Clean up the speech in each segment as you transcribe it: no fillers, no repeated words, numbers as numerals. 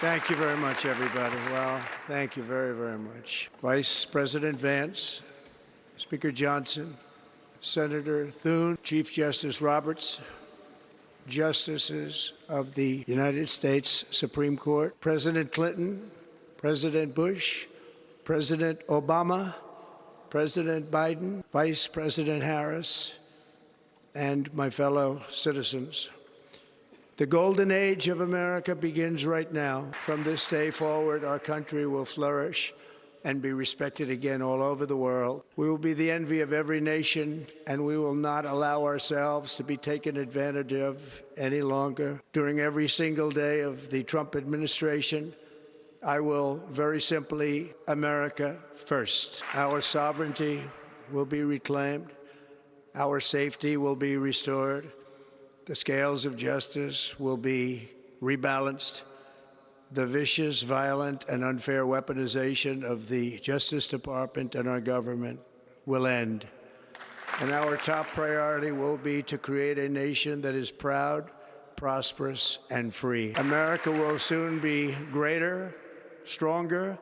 Thank you very much, everybody. Well, thank you very, very much. Vice President Vance, Speaker Johnson, Senator Thune, Chief Justice Roberts, Justices of the United States Supreme Court, President Clinton, President Bush, President Obama, President Biden, Vice President Harris, and my fellow citizens. The golden age of America begins right now. From this day forward, our country will flourish and be respected again all over the world. We will be the envy of every nation, and we will not allow ourselves to be taken advantage of any longer. During every single day of the Trump administration, I will very simply, America first. Our sovereignty will be reclaimed. Our safety will be restored. The scales of justice will be rebalanced. The vicious, violent, and unfair weaponization of the Justice Department and our government will end. And our top priority will be to create a nation that is proud, prosperous, and free. America will soon be greater, stronger,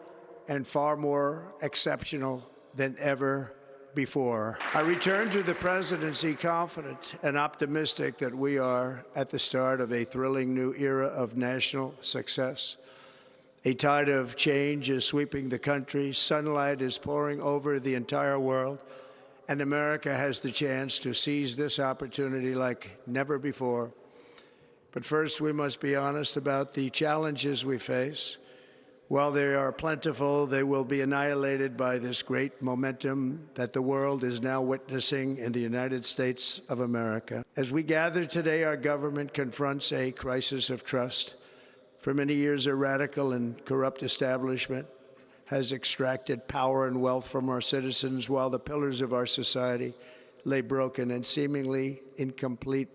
and far more exceptional than ever before. I return to the presidency confident and optimistic that we are at the start of a thrilling new era of national success. A tide of change is sweeping the country, sunlight is pouring over the entire world, and America has the chance to seize this opportunity like never before. But first, we must be honest about the challenges we face. While they are plentiful, they will be annihilated by this great momentum that the world is now witnessing in the United States of America. As we gather today, our government confronts a crisis of trust. For many years, a radical and corrupt establishment has extracted power and wealth from our citizens while the pillars of our society lay broken and seemingly in complete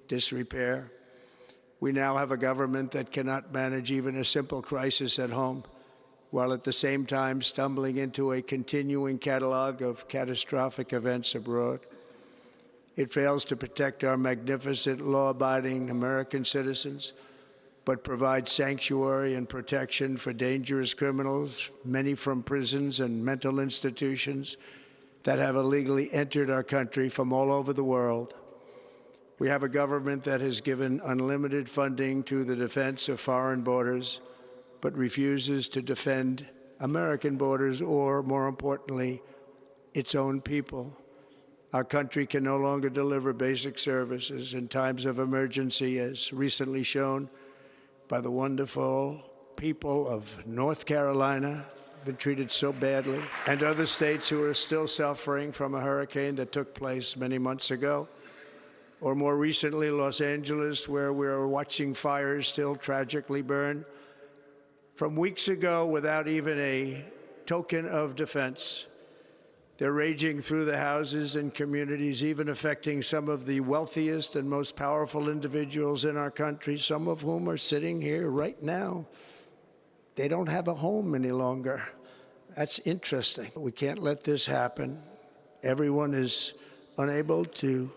disrepair. We now have a government that cannot manage even a simple crisis at home, while at the same time stumbling into a continuing catalog of catastrophic events abroad. It fails to protect our magnificent, law-abiding American citizens, but provides sanctuary and protection for dangerous criminals, many from prisons and mental institutions that have illegally entered our country from all over the world. We have a government that has given unlimited funding to the defense of foreign borders, but refuses to defend American borders or, more importantly, its own people. Our country can no longer deliver basic services in times of emergency, as recently shown by the wonderful people of North Carolina, been treated so badly, and other states who are still suffering from a hurricane that took place many months ago. Or more recently, Los Angeles, where we're watching fires still tragically burn. From weeks ago, without even a token of defense, they're raging through the houses and communities, even affecting some of the wealthiest and most powerful individuals in our country, some of whom are sitting here right now. They don't have a home any longer. That's interesting. We can't let this happen. Everyone is unable to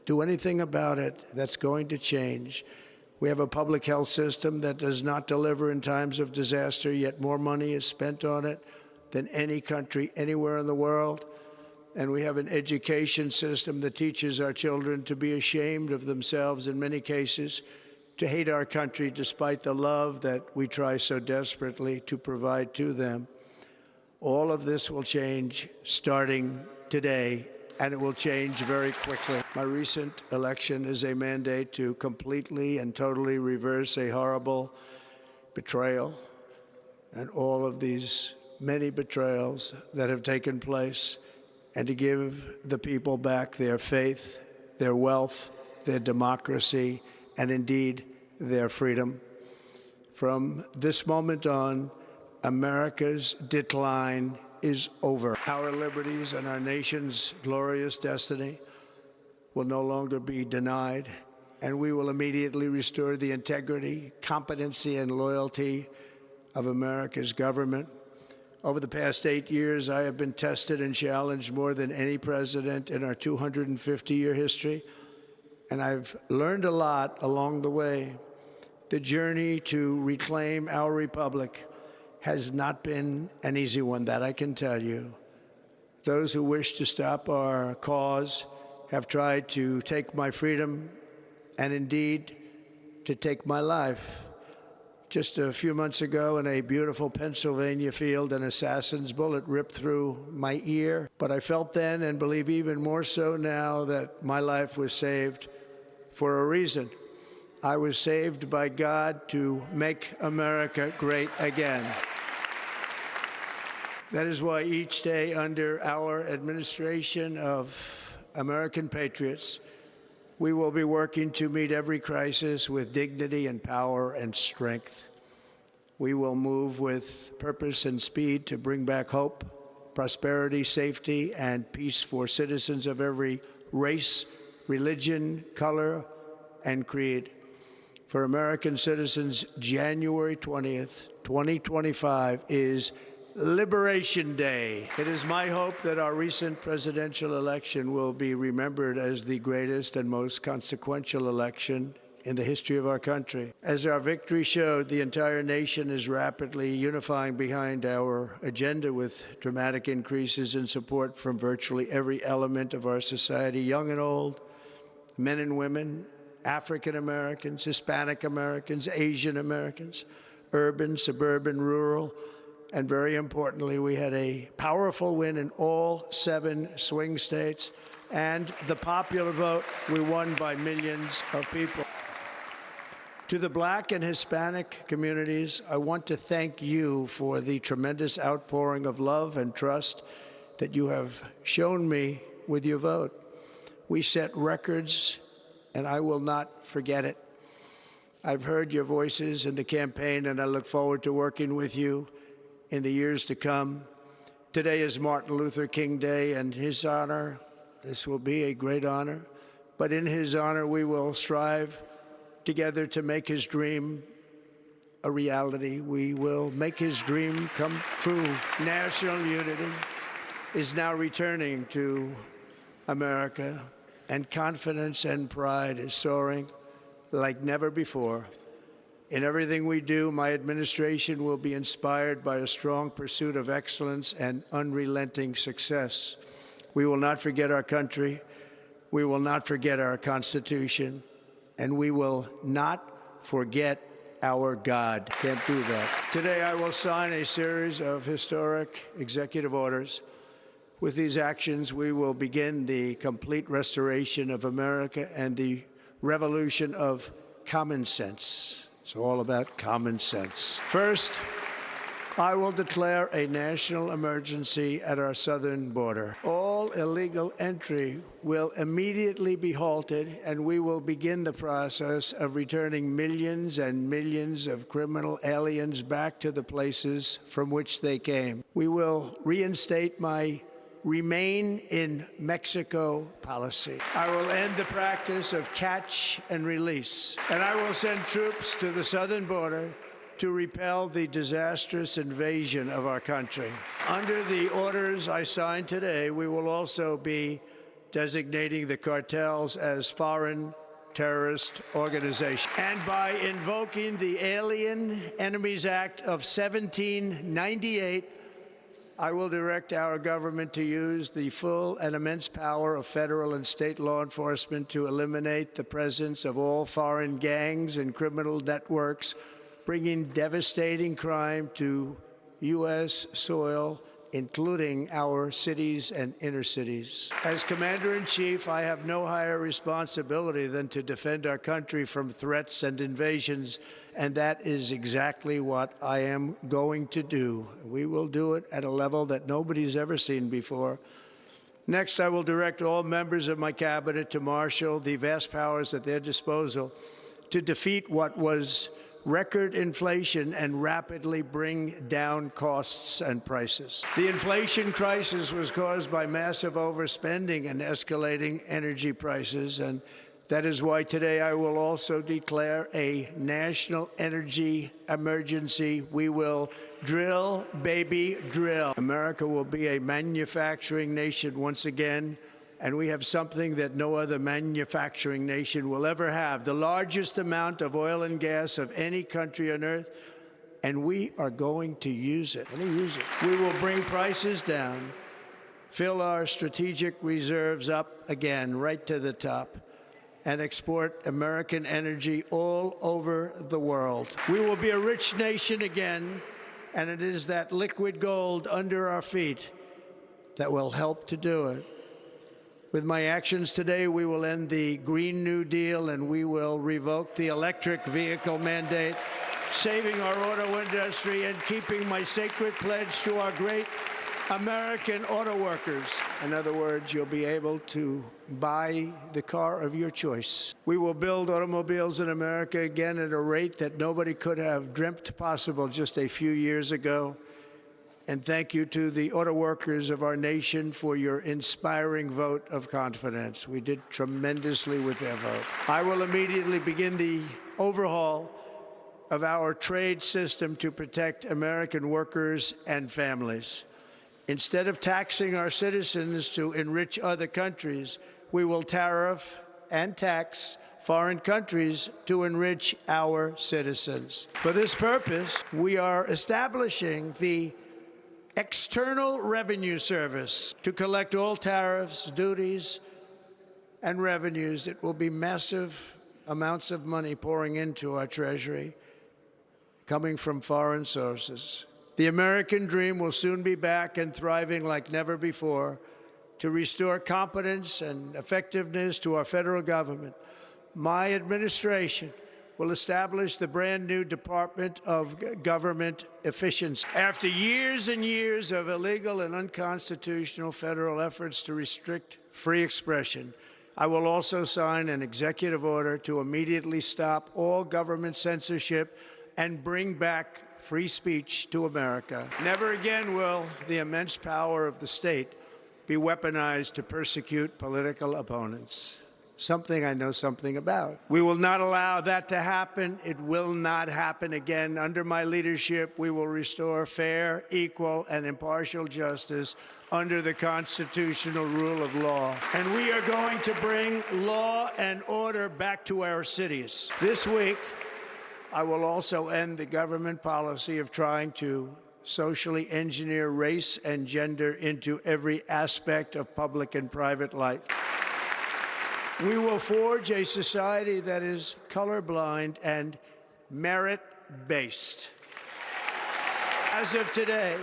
do anything about it. That's going to change. We have a public health system that does not deliver in times of disaster, yet more money is spent on it than any country anywhere in the world. And we have an education system that teaches our children to be ashamed of themselves in many cases, to hate our country despite the love that we try so desperately to provide to them. All of this will change starting today, and it will change very quickly. My recent election is a mandate to completely and totally reverse a horrible betrayal and all of these many betrayals that have taken place, and to give the people back their faith, their wealth, their democracy, and indeed their freedom. From this moment on, America's decline is over. Our liberties and our nation's glorious destiny will no longer be denied, and we will immediately restore the integrity, competency, and loyalty of America's government. Over the past 8 years, I have been tested and challenged more than any president in our 250-year history, and I've learned a lot along the way. The journey to reclaim our republic has not been an easy one, that I can tell you. Those who wish to stop our cause have tried to take my freedom and indeed to take my life. Just a few months ago in a beautiful Pennsylvania field, an assassin's bullet ripped through my ear. But I felt then, and believe even more so now, that my life was saved for a reason. I was saved by God to make America great again. That is why each day under our administration of American patriots, we will be working to meet every crisis with dignity and power and strength. We will move with purpose and speed to bring back hope, prosperity, safety, and peace for citizens of every race, religion, color, and creed. For American citizens, January 20th, 2025 is Liberation Day. It is my hope that our recent presidential election will be remembered as the greatest and most consequential election in the history of our country. As our victory showed, the entire nation is rapidly unifying behind our agenda with dramatic increases in support from virtually every element of our society, young and old, men and women, African Americans, Hispanic Americans, Asian Americans, urban, suburban, rural, and very importantly, we had a powerful win in all 7 swing states, and the popular vote, we won by millions of people. To the Black and Hispanic communities, I want to thank you for the tremendous outpouring of love and trust that you have shown me with your vote. We set records, and I will not forget it. I've heard your voices in the campaign, and I look forward to working with you in the years to come. Today is Martin Luther King Day, and his honor, this will be a great honor, but in his honor, we will strive together to make his dream a reality. We will make his dream come true. National unity is now returning to America, and confidence and pride is soaring like never before. In everything we do, my administration will be inspired by a strong pursuit of excellence and unrelenting success. We will not forget our country. We will not forget our Constitution. And we will not forget our God. Can't do that. Today, I will sign a series of historic executive orders. With these actions, we will begin the complete restoration of America and the revolution of common sense. It's all about common sense. First, I will declare a national emergency at our southern border. All illegal entry will immediately be halted, and we will begin the process of returning millions and millions of criminal aliens back to the places from which they came. We will reinstate my Remain in Mexico policy. I will end the practice of catch and release, and I will send troops to the southern border to repel the disastrous invasion of our country. Under the orders I signed today, we will also be designating the cartels as foreign terrorist organizations. And by invoking the Alien Enemies Act of 1798, I will direct our government to use the full and immense power of federal and state law enforcement to eliminate the presence of all foreign gangs and criminal networks, bringing devastating crime to U.S. soil, including our cities and inner cities. As Commander-in-Chief, I have no higher responsibility than to defend our country from threats and invasions, and that is exactly what I am going to do. We will do it at a level that nobody's ever seen before. Next, I will direct all members of my cabinet to marshal the vast powers at their disposal to defeat what was record inflation and rapidly bring down costs and prices. The inflation crisis was caused by massive overspending and escalating energy prices, and that is why today I will also declare a national energy emergency. We will drill, baby, drill. America will be a manufacturing nation once again, And we have something that no other manufacturing nation will ever have, the largest amount of oil and gas of any country on earth, and we are going to use it. We will bring prices down, fill our strategic reserves up again, right to the top, and export American energy all over the world. We will be a rich nation again, and it is that liquid gold under our feet that will help to do it. With my actions today, we will end the Green New Deal, and we will revoke the electric vehicle mandate, saving our auto industry and keeping my sacred pledge to our great American auto workers. In other words, you'll be able to buy the car of your choice. We will build automobiles in America again at a rate that nobody could have dreamt possible just a few years ago. And thank you to the auto workers of our nation for your inspiring vote of confidence. We did tremendously with their vote. I will immediately begin the overhaul of our trade system to protect American workers and families. Instead of taxing our citizens to enrich other countries, we will tariff and tax foreign countries to enrich our citizens. For this purpose, we are establishing the External Revenue Service to collect all tariffs, duties, and revenues. It will be massive amounts of money pouring into our treasury, coming from foreign sources. The American dream will soon be back and thriving like never before to restore competence and effectiveness to our federal government. My administration will establish the brand new Department of Government Efficiency. After years and years of illegal and unconstitutional federal efforts to restrict free expression, I will also sign an executive order to immediately stop all government censorship and bring back free speech to America. Never again will the immense power of the state be weaponized to persecute political opponents. Something I know something about. We will not allow that to happen. It will not happen again. Under my leadership, we will restore fair, equal, and impartial justice under the constitutional rule of law. And we are going to bring law and order back to our cities. This week, I will also end the government policy of trying to socially engineer race and gender into every aspect of public and private life. We will forge a society that is colorblind and merit-based. As of today,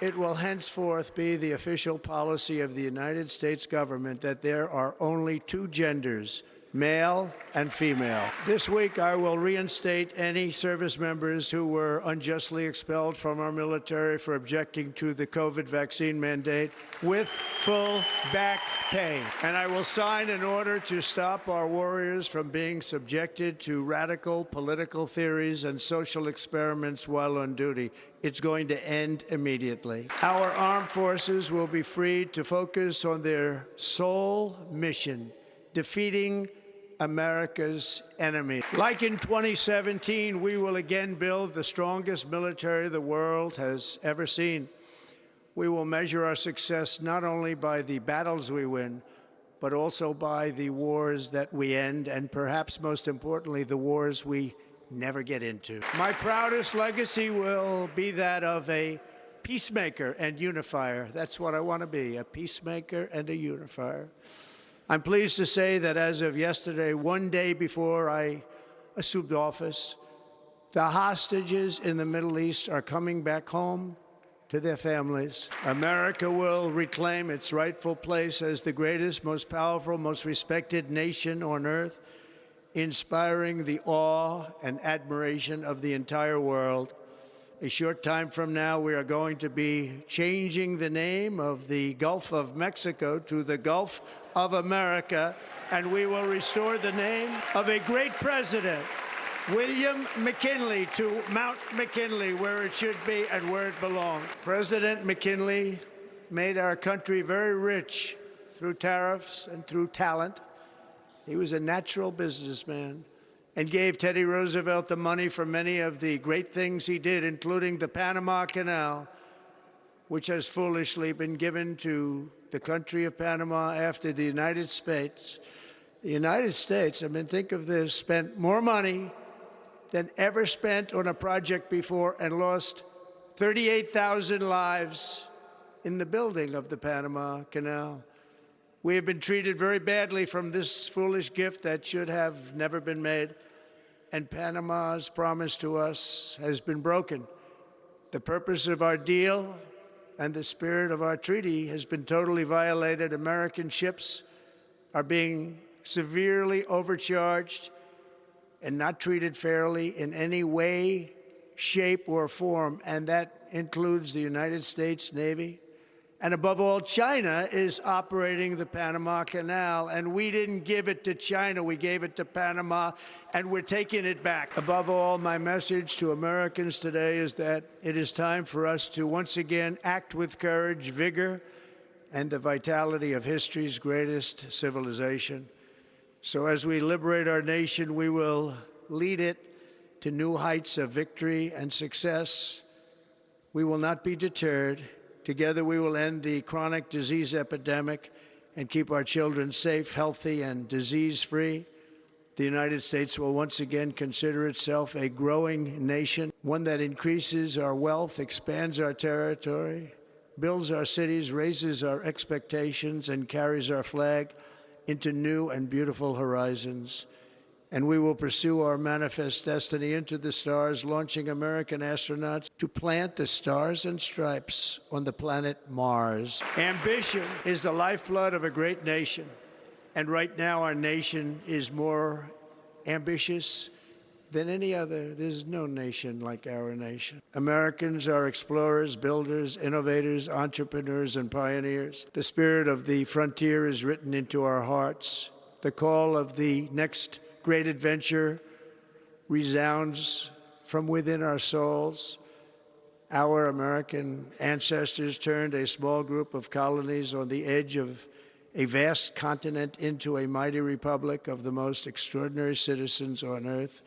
it will henceforth be the official policy of the United States government that there are only two genders, male and female. This week, I will reinstate any service members who were unjustly expelled from our military for objecting to the COVID vaccine mandate with full back pay. And I will sign an order to stop our warriors from being subjected to radical political theories and social experiments while on duty. It's going to end immediately. Our armed forces will be freed to focus on their sole mission, defeating America's enemy. Like in 2017, we will again build the strongest military the world has ever seen. We will measure our success not only by the battles we win, but also by the wars that we end, and perhaps most importantly, the wars we never get into. My proudest legacy will be that of a peacemaker and unifier. That's what I want to be, a peacemaker and a unifier. I'm pleased to say that as of yesterday, one day before I assumed office, the hostages in the Middle East are coming back home to their families. America will reclaim its rightful place as the greatest, most powerful, most respected nation on earth, inspiring the awe and admiration of the entire world. A short time from now, we are going to be changing the name of the Gulf of Mexico to the Gulf of America, and we will restore the name of a great president, William McKinley, to Mount McKinley, where it should be and where it belongs. President McKinley made our country very rich through tariffs and through talent. He was a natural businessman and gave Teddy Roosevelt the money for many of the great things he did, including the Panama Canal, which has foolishly been given to the country of Panama after the United States. The United States, I mean, think of this, spent more money than ever spent on a project before and lost 38,000 lives in the building of the Panama Canal. We have been treated very badly from this foolish gift that should have never been made, and Panama's promise to us has been broken. The purpose of our deal and the spirit of our treaty has been totally violated. American ships are being severely overcharged and not treated fairly in any way, shape, or form, and that includes the United States Navy. And above all, China is operating the Panama Canal, and we didn't give it to China, we gave it to Panama, and we're taking it back. Above all, my message to Americans today is that it is time for us to once again act with courage, vigor, and the vitality of history's greatest civilization. So as we liberate our nation, we will lead it to new heights of victory and success. We will not be deterred. Together we will end the chronic disease epidemic and keep our children safe, healthy, and disease-free. The United States will once again consider itself a growing nation, one that increases our wealth, expands our territory, builds our cities, raises our expectations, and carries our flag into new and beautiful horizons. And we will pursue our manifest destiny into the stars, launching American astronauts to plant the stars and stripes on the planet Mars. Ambition is the lifeblood of a great nation. And right now, our nation is more ambitious than any other. There's no nation like our nation. Americans are explorers, builders, innovators, entrepreneurs, and pioneers. The spirit of the frontier is written into our hearts. The call of the next great adventure resounds from within our souls. Our American ancestors turned a small group of colonies on the edge of a vast continent into a mighty republic of the most extraordinary citizens on earth.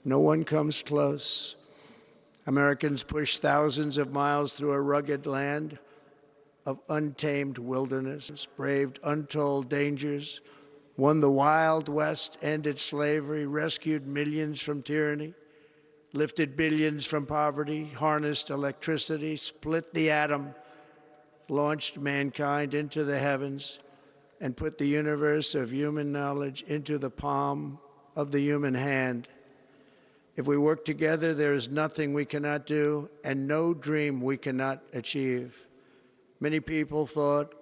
No one comes close. Americans pushed thousands of miles through a rugged land of untamed wilderness, braved untold dangers, won the Wild West, ended slavery, rescued millions from tyranny, lifted billions from poverty, harnessed electricity, split the atom, launched mankind into the heavens, and put the universe of human knowledge into the palm of the human hand. If we work together, there is nothing we cannot do and no dream we cannot achieve. Many people thought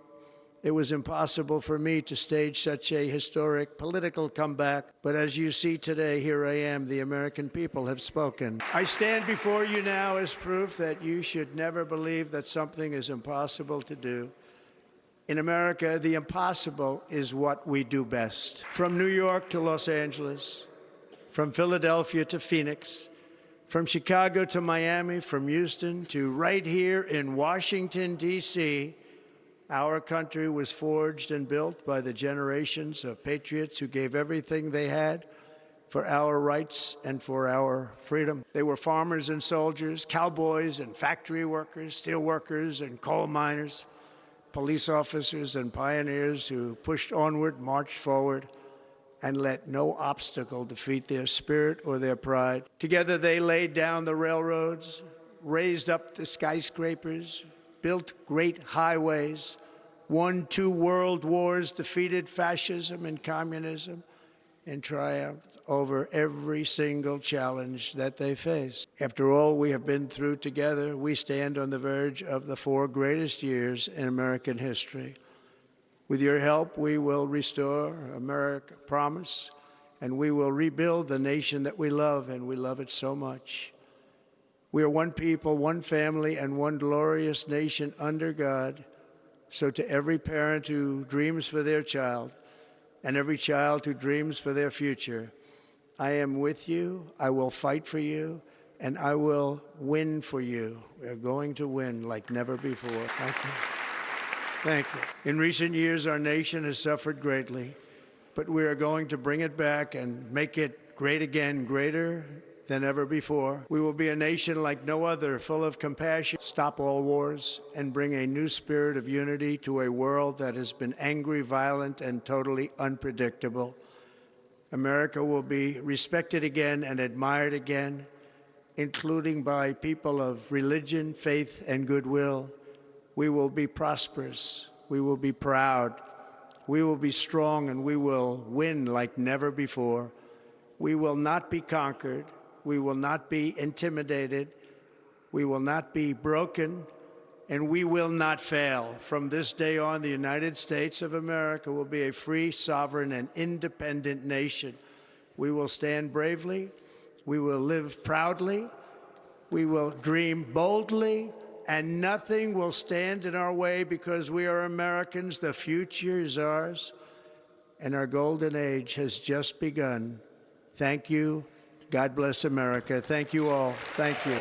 it was impossible for me to stage such a historic political comeback, but as you see today, here I am. The American people have spoken. I stand before you now as proof that you should never believe that something is impossible to do. In America, the impossible is what we do best. From New York to Los Angeles, from Philadelphia to Phoenix, from Chicago to Miami, from Houston to right here in Washington, D.C., our country was forged and built by the generations of patriots who gave everything they had for our rights and for our freedom. They were farmers and soldiers, cowboys and factory workers, steel workers and coal miners, police officers and pioneers who pushed onward, marched forward, and let no obstacle defeat their spirit or their pride. Together they laid down the railroads, raised up the skyscrapers, built great highways, won 2 world wars, defeated fascism and communism, and triumphed over every single challenge that they faced. After all we have been through together, we stand on the verge of the 4 greatest years in American history. With your help, we will restore America promise, and we will rebuild the nation that we love, and we love it so much. We are one people, one family, and one glorious nation under God. So to every parent who dreams for their child, and every child who dreams for their future, I am with you, I will fight for you, and I will win for you. We are going to win like never before. Thank you. Thank you. In recent years, our nation has suffered greatly, but we are going to bring it back and make it great again, greater than ever before. We will be a nation like no other, full of compassion, stop all wars, and bring a new spirit of unity to a world that has been angry, violent, and totally unpredictable. America will be respected again and admired again, including by people of religion, faith, and goodwill. We will be prosperous. We will be proud. We will be strong, and we will win like never before. We will not be conquered. We will not be intimidated. We will not be broken, and we will not fail. From this day on, the United States of America will be a free, sovereign, and independent nation. We will stand bravely. We will live proudly. We will dream boldly, and nothing will stand in our way because we are Americans. The future is ours, and our golden age has just begun. Thank you. God bless America. Thank you all. Thank you.